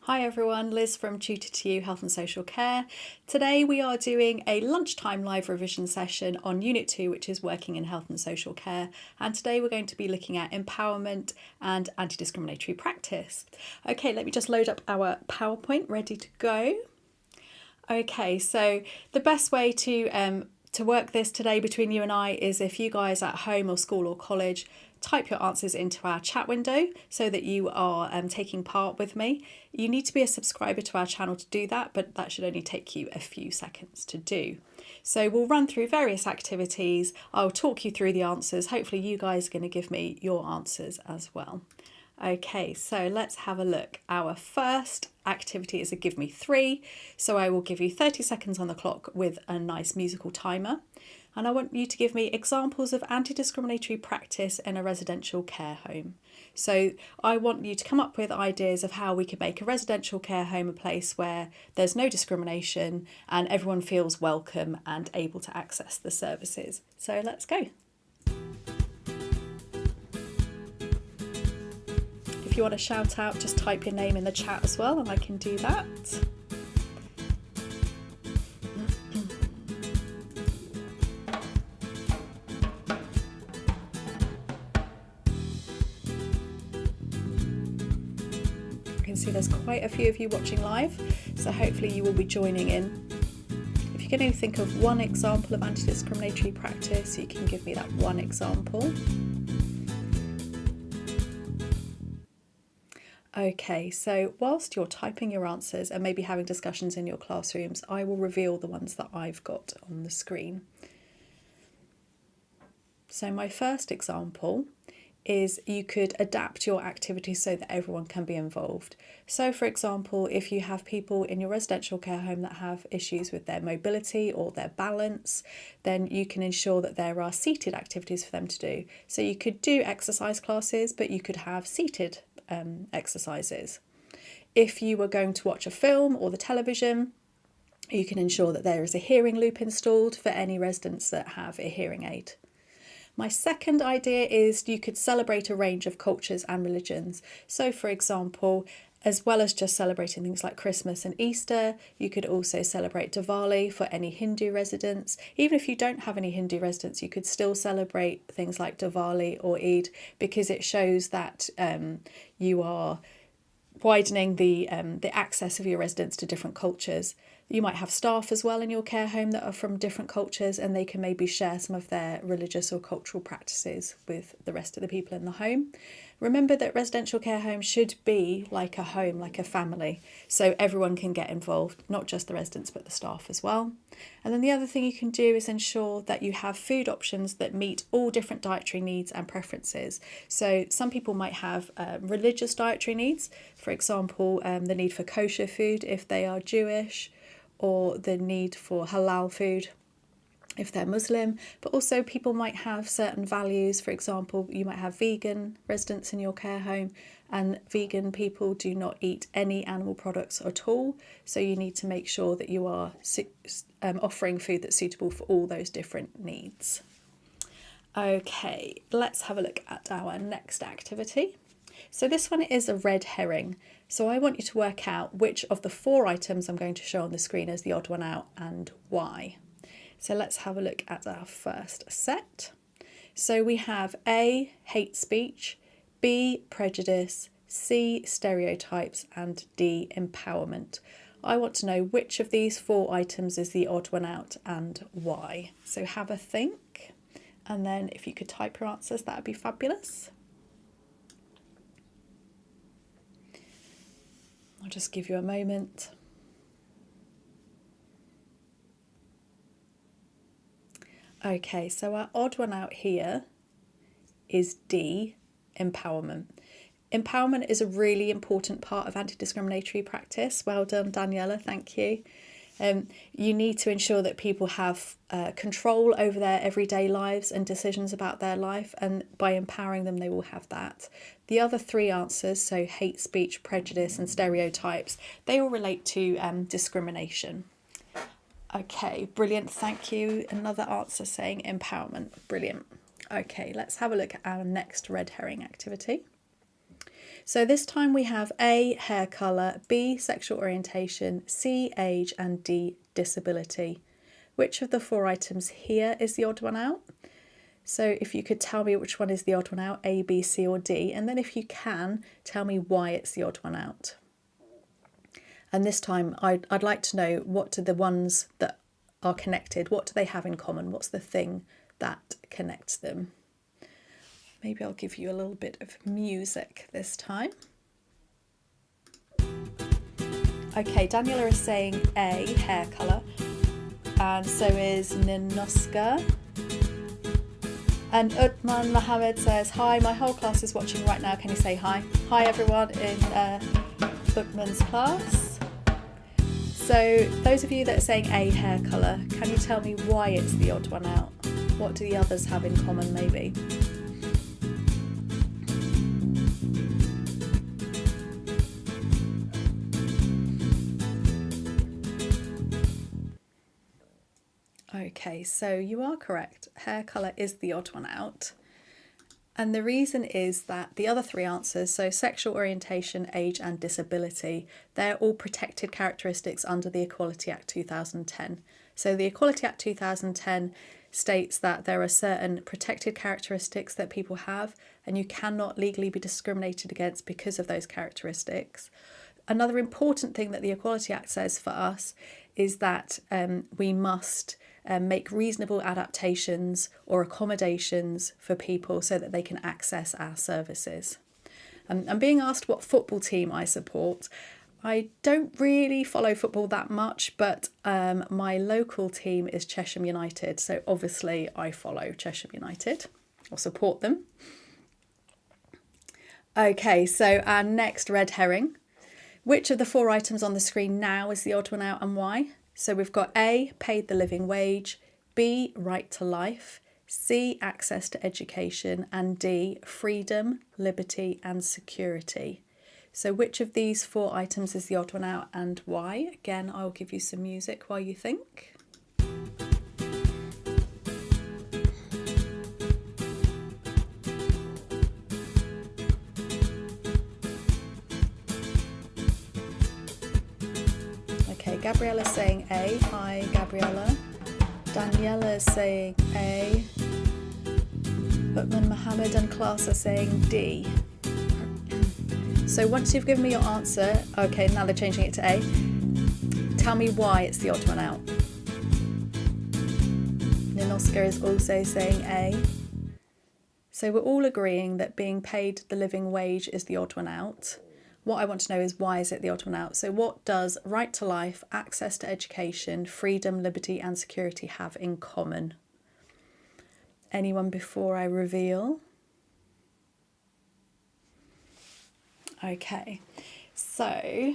Hi everyone, Liz from Tutor to You Health and Social Care. Today we are doing a lunchtime live revision session on Unit 2, which is Working in Health and Social Care. And today we're going to be looking at empowerment and anti-discriminatory practice. Okay, let me just load up our PowerPoint ready to go. Okay, so the best way to work this today between you and I is if you guys at home or school or college type your answers into our chat window so that you are taking part with me. You need to be a subscriber to our channel to do that, but that should only take you a few seconds to do. So we'll run through various activities. I'll talk you through the answers. Hopefully you guys are going to give me your answers as well. Okay, so let's have a look. Our first activity is a give me 3. So I will give you 30 seconds on the clock with a nice musical timer. And I want you to give me examples of anti-discriminatory practice in a residential care home. So I want you to come up with ideas of how we could make a residential care home a place where there's no discrimination and everyone feels welcome and able to access the services. So let's go. If you want to shout out, just type your name in the chat as well and I can do that. See there's quite a few of you watching live, so hopefully you will be joining in. If you can only think of one example of anti-discriminatory practice, you can give me that one example. Okay, so whilst you're typing your answers and maybe having discussions in your classrooms, I will reveal the ones that I've got on the screen. So my first example is you could adapt your activities so that everyone can be involved. So for example, if you have people in your residential care home that have issues with their mobility or their balance, then you can ensure that there are seated activities for them to do. So you could do exercise classes, but you could have seated exercises. if you were going to watch a film or the television, you can ensure that there is a hearing loop installed for any residents that have a hearing aid. My second idea is you could celebrate a range of cultures and religions. So, for example, as well as just celebrating things like Christmas and Easter, you could also celebrate Diwali for any Hindu residents. Even if you don't have any Hindu residents, you could still celebrate things like Diwali or Eid, because it shows that you are widening the access of your residents to different cultures. You might have staff as well in your care home that are from different cultures, and they can maybe share some of their religious or cultural practices with the rest of the people in the home. Remember that residential care homes should be like a home, like a family, so everyone can get involved, not just the residents but the staff as well. And then the other thing you can do is ensure that you have food options that meet all different dietary needs and preferences. So some people might have religious dietary needs, for example, the need for kosher food if they are Jewish, or the need for halal food if they're Muslim, but also people might have certain values. For example, you might have vegan residents in your care home, and vegan people do not eat any animal products at all, so you need to make sure that you are offering food that's suitable for all those different needs. Okay, let's have a look at our next activity. So this one is a red herring. So I want you to work out which of the 4 items I'm going to show on the screen is the odd one out and why. So let's have a look at our first set. So we have A, hate speech, B, prejudice, C, stereotypes, and D, empowerment. I want to know which of these 4 items is the odd one out and why. So have a think, and then if you could type your answers, that would be fabulous. I'll just give you a moment. Okay, so our odd one out here is D, empowerment. Empowerment is a really important part of anti-discriminatory practice. Well done, Daniela, thank you. You need to ensure that people have control over their everyday lives and decisions about their life, and by empowering them, they will have that. The other 3 answers, so hate speech, prejudice, and stereotypes, they all relate to discrimination. Okay, brilliant, thank you. Another answer saying empowerment, brilliant. Okay, let's have a look at our next red herring activity. So this time we have A, hair colour, B, sexual orientation, C, age, and D, disability. Which of the 4 items here is the odd one out? So if you could tell me which one is the odd one out, A, B, C, or D, and then if you can, tell me why it's the odd one out. And this time I'd like to know, what do the ones that are connected, what do they have in common? What's the thing that connects them? Maybe I'll give you a little bit of music this time. Okay, Daniela is saying A, hair colour, and so is Ninoska. And Utman Mohammed says, hi, my whole class is watching right now. Can you say hi? Hi everyone in Utman's class. So those of you that are saying A, hair colour, can you tell me why it's the odd one out? What do the others have in common maybe? Okay, so you are correct. Hair colour is the odd one out. And the reason is that the other 3 answers, so sexual orientation, age, and disability, they're all protected characteristics under the Equality Act 2010. So the Equality Act 2010 states that there are certain protected characteristics that people have, and you cannot legally be discriminated against because of those characteristics. Another important thing that the Equality Act says for us is that we must make reasonable adaptations or accommodations for people so that they can access our services. I'm being asked what football team I support. I don't really follow football that much, but my local team is Chesham United, so obviously I follow Chesham United or support them. Okay, so our next red herring. Which of the 4 items on the screen now is the odd one out and why? So we've got A, paid the living wage, B, right to life, C, access to education, and D, freedom, liberty, and security. So which of these 4 items is the odd one out and why? Again, I'll give you some music while you think. Okay, Gabriella's saying A. Hi, Gabriella. Daniela is saying A. Utman, Mohammed and class are saying D. So once you've given me your answer, okay, now they're changing it to A, tell me why it's the odd one out. Ninoska is also saying A. So we're all agreeing that being paid the living wage is the odd one out. What I want to know is why is it the odd one out? So what does right to life, access to education, freedom, liberty and security have in common? Anyone before I reveal? Okay, so,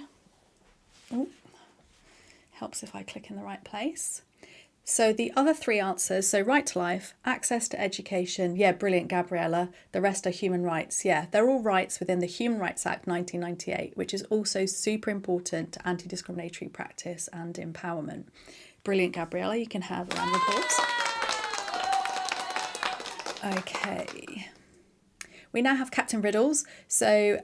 helps if I click in the right place. So the other 3 answers, so right to life, access to education, yeah, brilliant, Gabriella. The rest are human rights. Yeah, they're all rights within the Human Rights Act 1998, which is also super important to anti-discriminatory practice and empowerment. Brilliant, Gabriella. You can have a round of applause. Okay. We now have Captain Riddles. So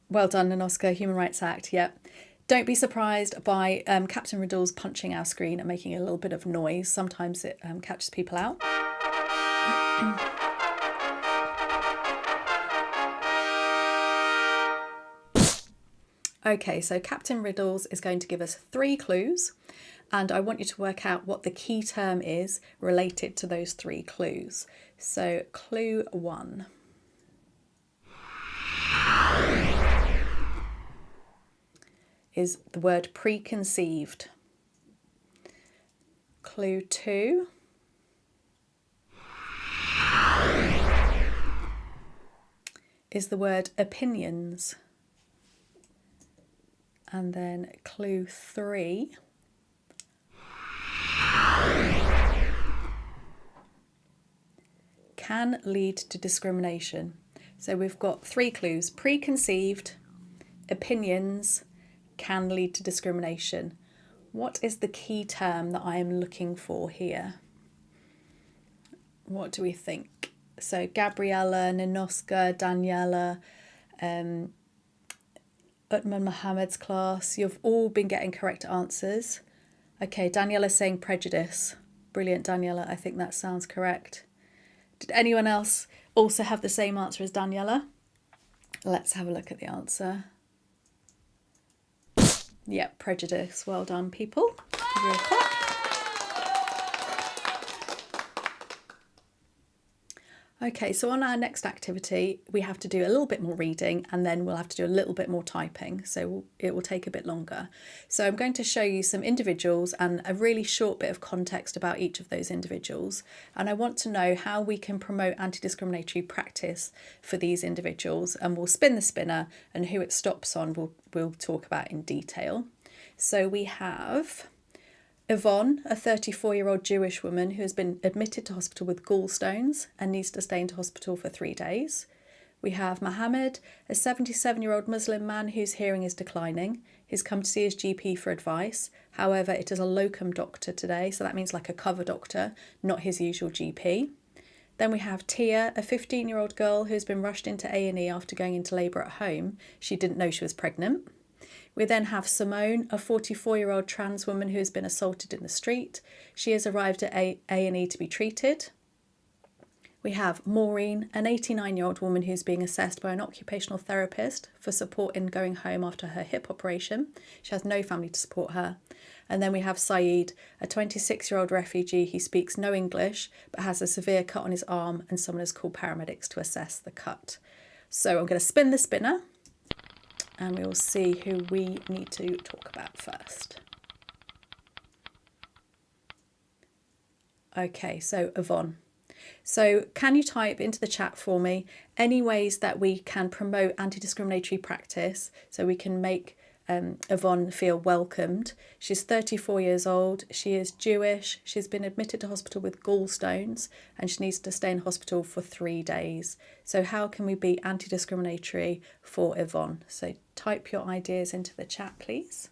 well done, Nanoska, Human Rights Act, yep. Don't be surprised by Captain Riddles punching our screen and making a little bit of noise. Sometimes it catches people out. Okay, so Captain Riddles is going to give us 3 clues, and I want you to work out what the key term is related to those 3 clues. So clue 1. Is the word preconceived. Clue 2 is the word opinions. And then clue 3 can lead to discrimination. So we've got 3 clues: preconceived, opinions, can lead to discrimination. What is the key term that I am looking for here? What do we think? So Gabriella, Ninoska, Daniela, Utman Mohammed's class, you've all been getting correct answers. Okay, Daniela's saying prejudice. Brilliant, Daniela. I think that sounds correct. Did anyone else also have the same answer as Daniela? Let's have a look at the answer. Yep, prejudice. Well done, people. Give you a clap. Okay, so on our next activity, we have to do a little bit more reading and then we'll have to do a little bit more typing. So it will take a bit longer. So I'm going to show you some individuals and a really short bit of context about each of those individuals. And I want to know how we can promote anti-discriminatory practice for these individuals. And we'll spin the spinner, and who it stops on we'll talk about in detail. So we have Yvonne, a 34-year-old Jewish woman who has been admitted to hospital with gallstones and needs to stay in hospital for 3 days. We have Mohammed, a 77-year-old Muslim man whose hearing is declining. He's come to see his GP for advice. However, it is a locum doctor today, so that means like a cover doctor, not his usual GP. Then we have Tia, a 15-year-old girl who's been rushed into A&E after going into labour at home. She didn't know she was pregnant. We then have Simone, a 44-year-old trans woman who has been assaulted in the street. She has arrived at A&E to be treated. We have Maureen, an 89-year-old woman who's being assessed by an occupational therapist for support in going home after her hip operation. She has no family to support her. And then we have Saeed, a 26-year-old refugee who speaks no English but has a severe cut on his arm, and someone has called paramedics to assess the cut. So I'm going to spin the spinner, and we will see who we need to talk about first. Okay, so Yvonne. So can you type into the chat for me any ways that we can promote anti-discriminatory practice so we can make Yvonne feel welcomed. She's 34 years old, she is Jewish, she's been admitted to hospital with gallstones and she needs to stay in hospital for 3 days. So how can we be anti-discriminatory for Yvonne? So type your ideas into the chat, please.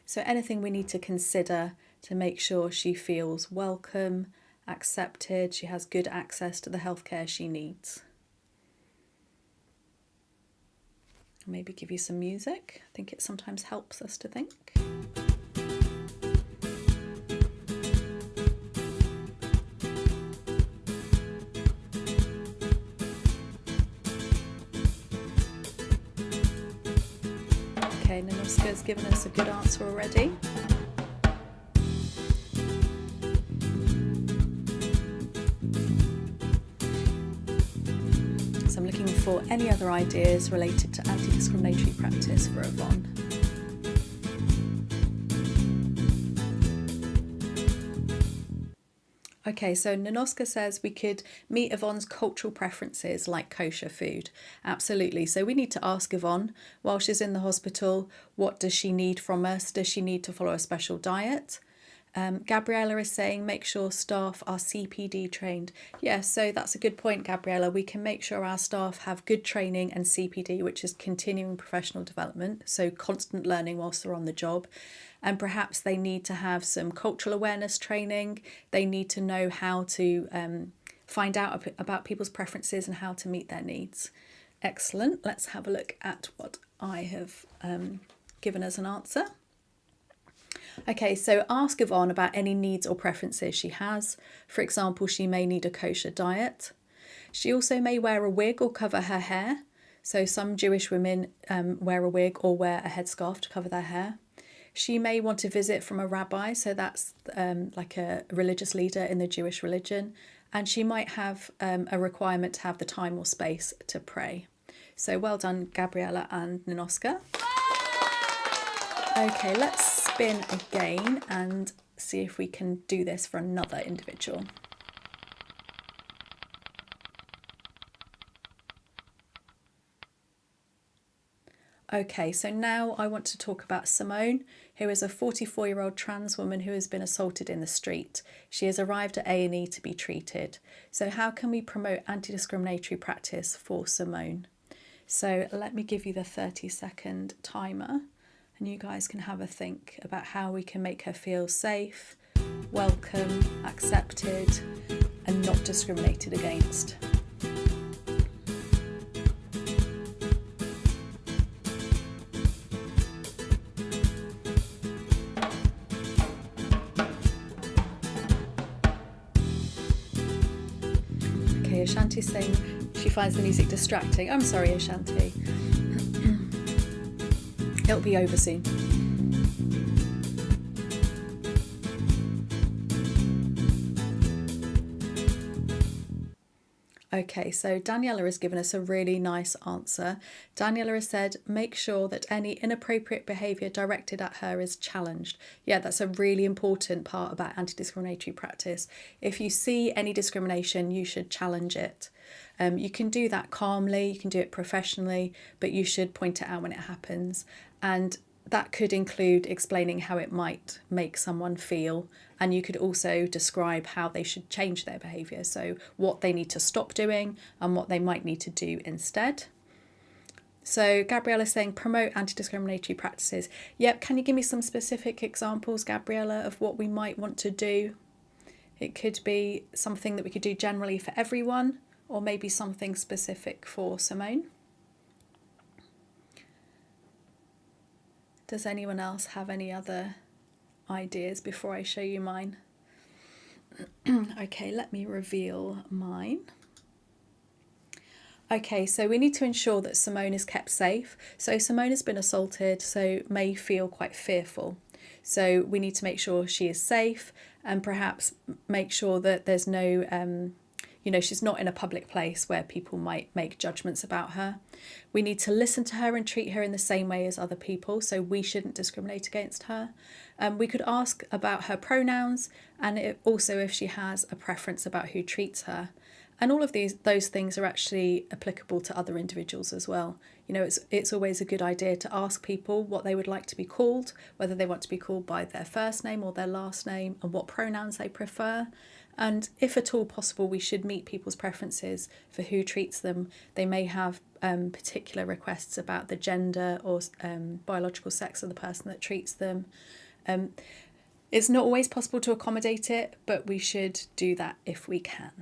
So anything we need to consider to make sure she feels welcome, accepted, she has good access to the healthcare she needs. Maybe give you some music. I think it sometimes helps us to think. Okay, Nanoska's given us a good answer already. So I'm looking for any other ideas related to anti-discriminatory practice for Yvonne. Okay, so Nanoska says we could meet Yvonne's cultural preferences like kosher food. Absolutely. So we need to ask Yvonne while she's in the hospital, what does she need from us? Does she need to follow a special diet? Gabriella is saying make sure staff are CPD trained. Yes, so that's a good point, Gabriella. We can make sure our staff have good training and CPD, which is continuing professional development, so constant learning whilst they're on the job. And perhaps they need to have some cultural awareness training. They need to know how to find out about people's preferences and how to meet their needs. Excellent. Let's have a look at what I have given as an answer. Okay, so ask Yvonne about any needs or preferences she has. For example, she may need a kosher diet. She also may wear a wig or cover her hair. So some Jewish women wear a wig or wear a headscarf to cover their hair. She may want a visit from a rabbi, so that's like a religious leader in the Jewish religion. And she might have a requirement to have the time or space to pray. So well done, Gabriella and Ninoska. Okay, let's spin again and see if we can do this for another individual. Okay, so now I want to talk about Simone, who is a 44-year-old trans woman who has been assaulted in the street. She has arrived at A&E to be treated. So how can we promote anti-discriminatory practice for Simone? So let me give you the 30-second timer and you guys can have a think about how we can make her feel safe, welcome, accepted, and not discriminated against. Okay, Ashanti's saying she finds the music distracting. I'm sorry, Ashanti. It'll be over soon. Okay, so Daniela has given us a really nice answer. Daniela has said, make sure that any inappropriate behaviour directed at her is challenged. Yeah, that's a really important part about anti-discriminatory practice. If you see any discrimination, you should challenge it. You can do that calmly, you can do it professionally, but you should point it out when it happens. And that could include explaining how it might make someone feel, and you could also describe how they should change their behaviour, so what they need to stop doing and what they might need to do instead. So Gabriella is saying promote anti-discriminatory practices. Yep, can you give me some specific examples, Gabriella, of what we might want to do? It could be something that we could do generally for everyone, or maybe something specific for Simone. Does anyone else have any other ideas before I show you mine? Okay, let me reveal mine. Okay, so we need to ensure that Simone is kept safe. So Simone has been assaulted, so may feel quite fearful. So we need to make sure she is safe and perhaps make sure that there's no she's not in a public place where people might make judgments about her. We need to listen to her and treat her in the same way as other people, so we shouldn't discriminate against her. We could ask about her pronouns and also if she has a preference about who treats her. And all of those things are actually applicable to other individuals as well. You know, it's always a good idea to ask people what they would like to be called, whether they want to be called by their first name or their last name, and what pronouns they prefer. And if at all possible, we should meet people's preferences for who treats them. They may have particular requests about the gender or biological sex of the person that treats them. It's not always possible to accommodate it, but we should do that if we can.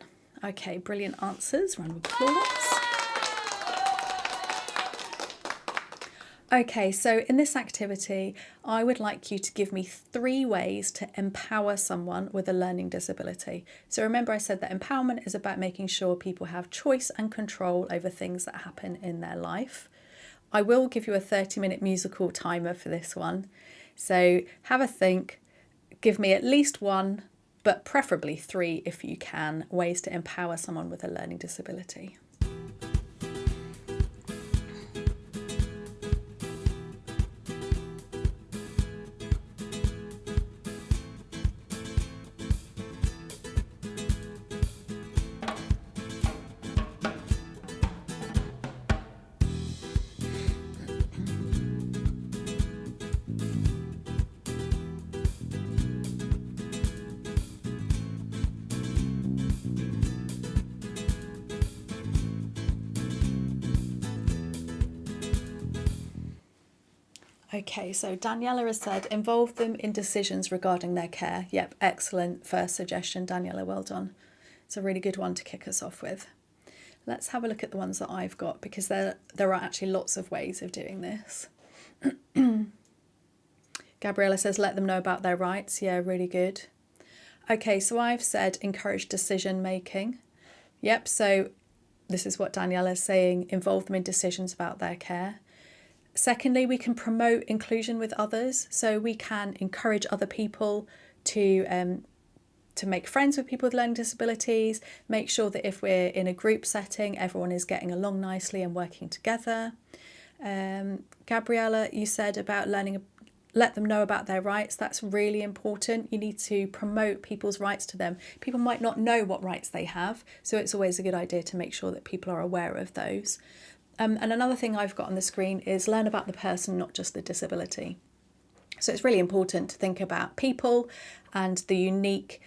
Okay, brilliant answers. Round of applause. Okay, so in this activity, I would like you to give me 3 ways to empower someone with a learning disability. So remember I said that empowerment is about making sure people have choice and control over things that happen in their life. I will give you a 30-minute musical timer for this one. So have a think, give me at least 1, but preferably 3 if you can, ways to empower someone with a learning disability. Okay, so Daniela has said, involve them in decisions regarding their care. Yep, excellent first suggestion, Daniela, well done. It's a really good one to kick us off with. Let's have a look at the ones that I've got, because there are actually lots of ways of doing this. Gabriella says, let them know about their rights. Yeah, really good. Okay, so I've said encourage decision making. Yep, so this is what Daniela is saying, involve them in decisions about their care. Secondly, we can promote inclusion with others. So we can encourage other people to make friends with people with learning disabilities, make sure that if we're in a group setting, everyone is getting along nicely and working together. Gabriella, you said about let them know about their rights. That's really important. You need to promote people's rights to them. People might not know what rights they have, so it's always a good idea to make sure that people are aware of those. And another thing I've got on the screen is learn about the person, not just the disability. So it's really important to think about people and the unique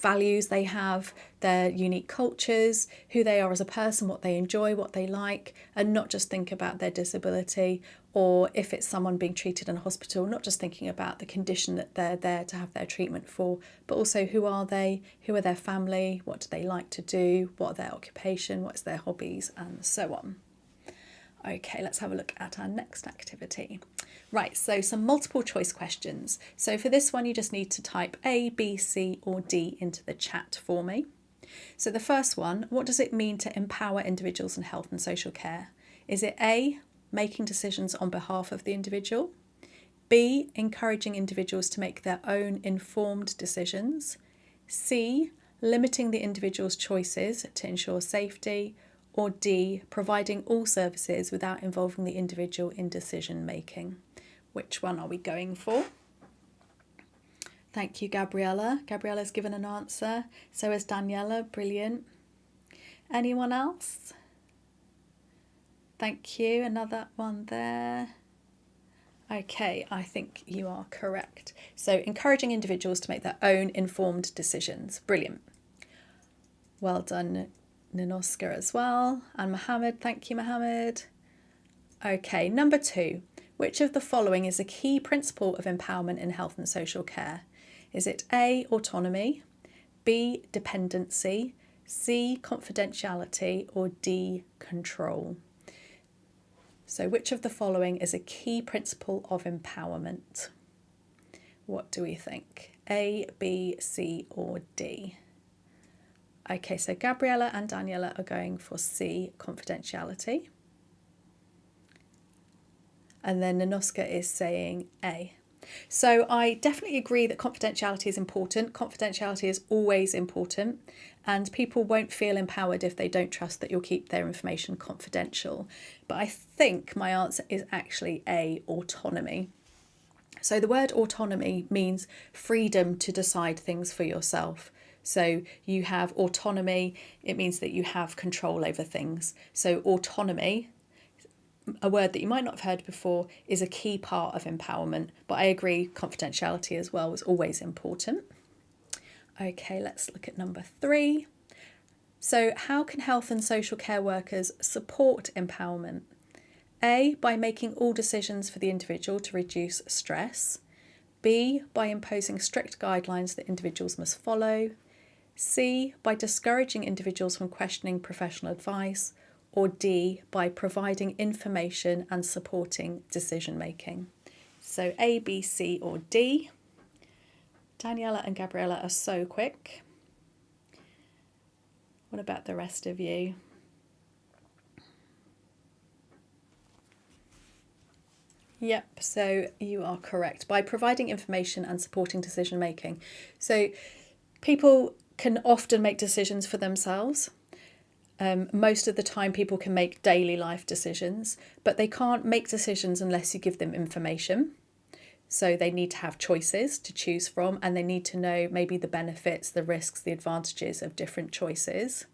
values they have, their unique cultures, who they are as a person, what they enjoy, what they like, and not just think about their disability, or if it's someone being treated in a hospital, not just thinking about the condition that they're there to have their treatment for, but also who are they, who are their family, what do they like to do, what are their occupation, what's their hobbies, and so on. Okay, let's have a look at our next activity. Right, so some multiple choice questions. So for this one, you just need to type A, B, C or D into the chat for me. So the first one, what does it mean to empower individuals in health and social care? Is it A, making decisions on behalf of the individual? B, encouraging individuals to make their own informed decisions? C, limiting the individual's choices to ensure safety? Or D, providing all services without involving the individual in decision making? Which one are we going for? Thank you, Gabriella. Gabriella's given an answer. So has Daniela. Brilliant. Anyone else? Thank you. Another one there. Okay, I think you are correct. So encouraging individuals to make their own informed decisions. Brilliant. Well done, Ninoska as well, and Mohammed. Thank you, Mohammed. Okay, number 2. Which of the following is a key principle of empowerment in health and social care? Is it A, autonomy, B, dependency, C, confidentiality, or D, control? So which of the following is a key principle of empowerment? What do we think? A, B, C, or D? Okay, so Gabriella and Daniela are going for C, confidentiality. And then Ninoska is saying A. So I definitely agree that confidentiality is important. Confidentiality is always important, and people won't feel empowered if they don't trust that you'll keep their information confidential. But I think my answer is actually A, autonomy. So the word autonomy means freedom to decide things for yourself. So you have autonomy, it means that you have control over things. So autonomy, a word that you might not have heard before, is a key part of empowerment. But I agree, confidentiality as well is always important. Okay, let's look at number 3. So how can health and social care workers support empowerment? A, by making all decisions for the individual to reduce stress. B, by imposing strict guidelines that individuals must follow. C, by discouraging individuals from questioning professional advice. Or D, by providing information and supporting decision making. So A, B, C or D. Daniela and Gabriella are so quick. What about the rest of you? Yep, so you are correct. By providing information and supporting decision making. So people can often make decisions for themselves. Most of the time people can make daily life decisions, but they can't make decisions unless you give them information. So they need to have choices to choose from, and they need to know maybe the benefits, the risks, the advantages of different choices.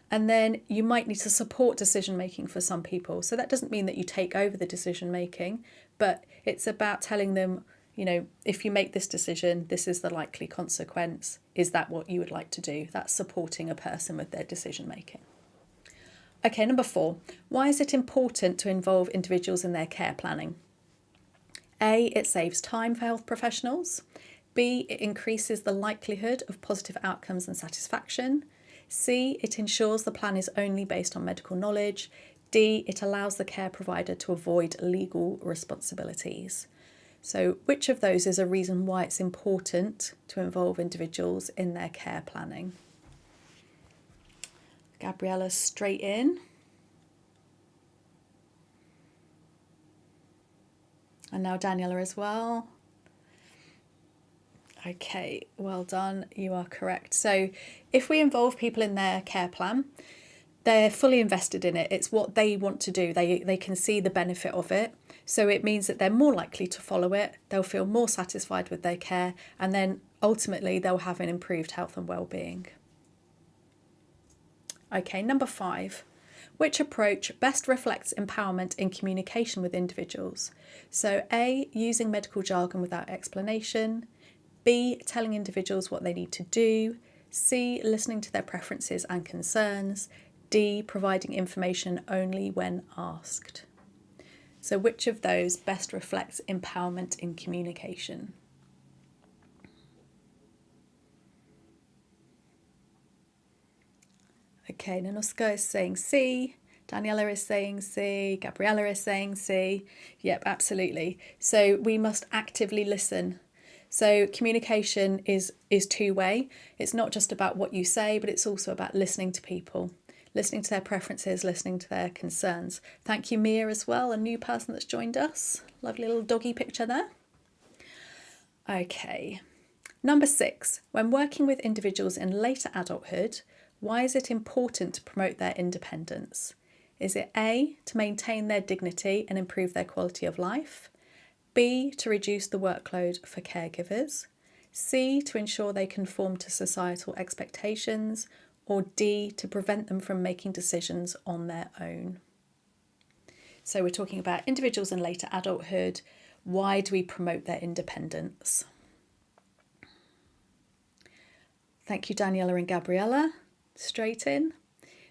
And then you might need to support decision making for some people. So that doesn't mean that you take over the decision making, but it's about telling them, you know, if you make this decision, this is the likely consequence. Is that what you would like to do? That's supporting a person with their decision making. Okay, number 4. Why is it important to involve individuals in their care planning? A, it saves time for health professionals. B, it increases the likelihood of positive outcomes and satisfaction. C, it ensures the plan is only based on medical knowledge. D, it allows the care provider to avoid legal responsibilities. So which of those is a reason why it's important to involve individuals in their care planning? Gabriella, straight in. And now Daniela as well. Okay, well done. You are correct. So if we involve people in their care plan, they're fully invested in it. It's what they want to do. They can see the benefit of it. So it means that they're more likely to follow it. They'll feel more satisfied with their care. And then ultimately they'll have an improved health and well-being. Okay, number 5. Which approach best reflects empowerment in communication with individuals? So A, using medical jargon without explanation. B, telling individuals what they need to do. C, listening to their preferences and concerns. D, providing information only when asked. So which of those best reflects empowerment in communication? Okay, Nanuska is saying C. Daniela is saying C. Gabriella is saying C. Yep, absolutely. So we must actively listen. So communication is two-way. It's not just about what you say, but it's also about listening to people, listening to their preferences, listening to their concerns. Thank you, Mia, as well, a new person that's joined us. Lovely little doggy picture there. Okay. Number 6, when working with individuals in later adulthood, why is it important to promote their independence? Is it A, to maintain their dignity and improve their quality of life? B, to reduce the workload for caregivers? C, to ensure they conform to societal expectations? Or D, to prevent them from making decisions on their own? So we're talking about individuals in later adulthood. Why do we promote their independence? Thank you, Daniela and Gabriella. Straight in.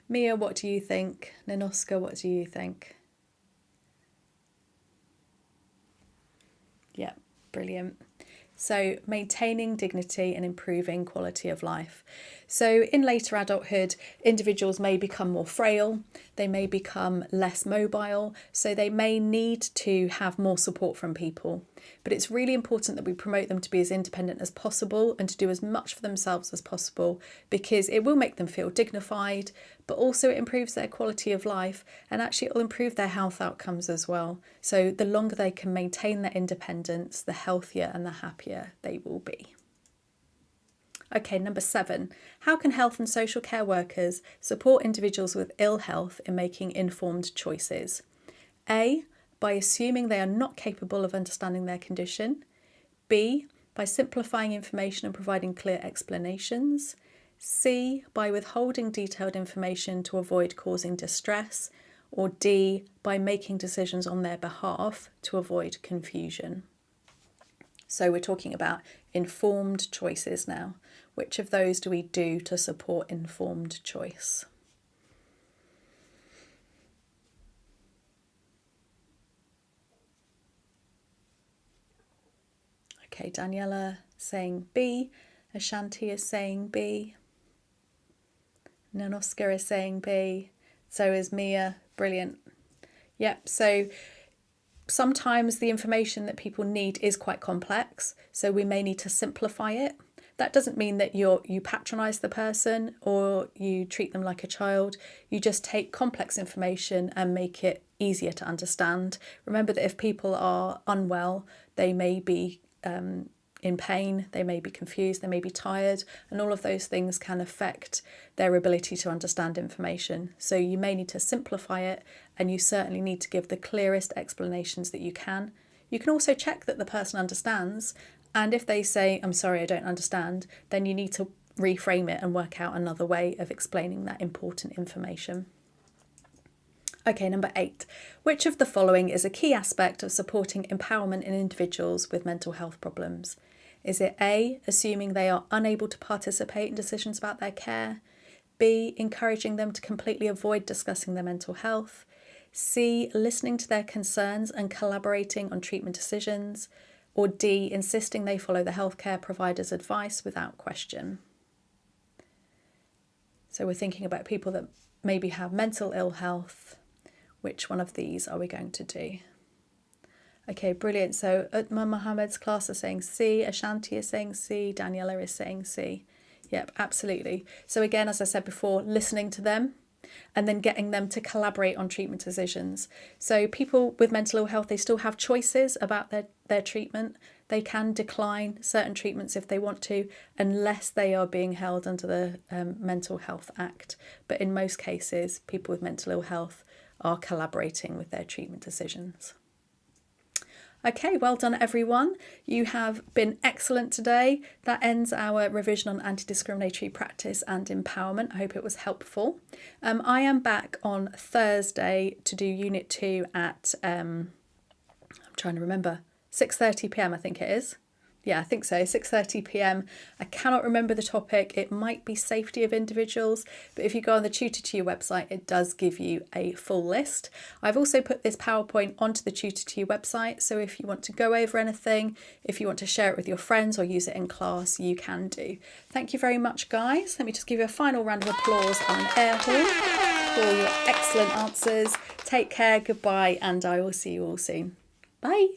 Mia, what do you think? Ninoska, what do you think? Yeah, brilliant. So maintaining dignity and improving quality of life. So in later adulthood, individuals may become more frail, they may become less mobile, so they may need to have more support from people. But it's really important that we promote them to be as independent as possible and to do as much for themselves as possible, because it will make them feel dignified, but also it improves their quality of life, and actually it will improve their health outcomes as well. So the longer they can maintain their independence, the healthier and the happier they will be. Okay, number 7. How can health and social care workers support individuals with ill health in making informed choices? A, by assuming they are not capable of understanding their condition. B, by simplifying information and providing clear explanations. C, by withholding detailed information to avoid causing distress. Or D, by making decisions on their behalf to avoid confusion. So we're talking about informed choices now. Which of those do we do to support informed choice? Okay, Daniela saying B, Ashanti is saying B, Nanoska is saying B, so is Mia, brilliant. Yep, so sometimes the information that people need is quite complex, so we may need to simplify it. That doesn't mean that you patronise the person or you treat them like a child. You just take complex information and make it easier to understand. Remember that if people are unwell, they may be in pain, they may be confused, they may be tired, and all of those things can affect their ability to understand information. So you may need to simplify it, and you certainly need to give the clearest explanations that you can. You can also check that the person understands, and if they say, I'm sorry, I don't understand, then you need to reframe it and work out another way of explaining that important information. Okay, number 8. Which of the following is a key aspect of supporting empowerment in individuals with mental health problems? Is it A, assuming they are unable to participate in decisions about their care? B, encouraging them to completely avoid discussing their mental health? C, listening to their concerns and collaborating on treatment decisions? Or D, insisting they follow the healthcare provider's advice without question? So we're thinking about people that maybe have mental ill health. Which one of these are we going to do? Okay, brilliant. So Utma Mohammed's class are saying C, Ashanti is saying C, Daniela is saying C. Yep, absolutely. So again, as I said before, listening to them and then getting them to collaborate on treatment decisions. So people with mental ill health, they still have choices about their treatment. They can decline certain treatments if they want to, unless they are being held under the Mental Health Act. But in most cases, people with mental ill health are collaborating with their treatment decisions. Okay, well done everyone. You have been excellent today. That ends our revision on anti-discriminatory practice and empowerment. I hope it was helpful. I am back on Thursday to do Unit 2 at, I'm trying to remember, 6:30 p.m. I think it is. Yeah, I think so, 6:30 p.m. I cannot remember the topic. It might be safety of individuals, but if you go on the Tutor2U website, it does give you a full list. I've also put this PowerPoint onto the Tutor2U website, so if you want to go over anything, if you want to share it with your friends or use it in class, you can do. Thank you very much, guys. Let me just give you a final round of applause on an air horn for your excellent answers. Take care, goodbye, and I will see you all soon. Bye.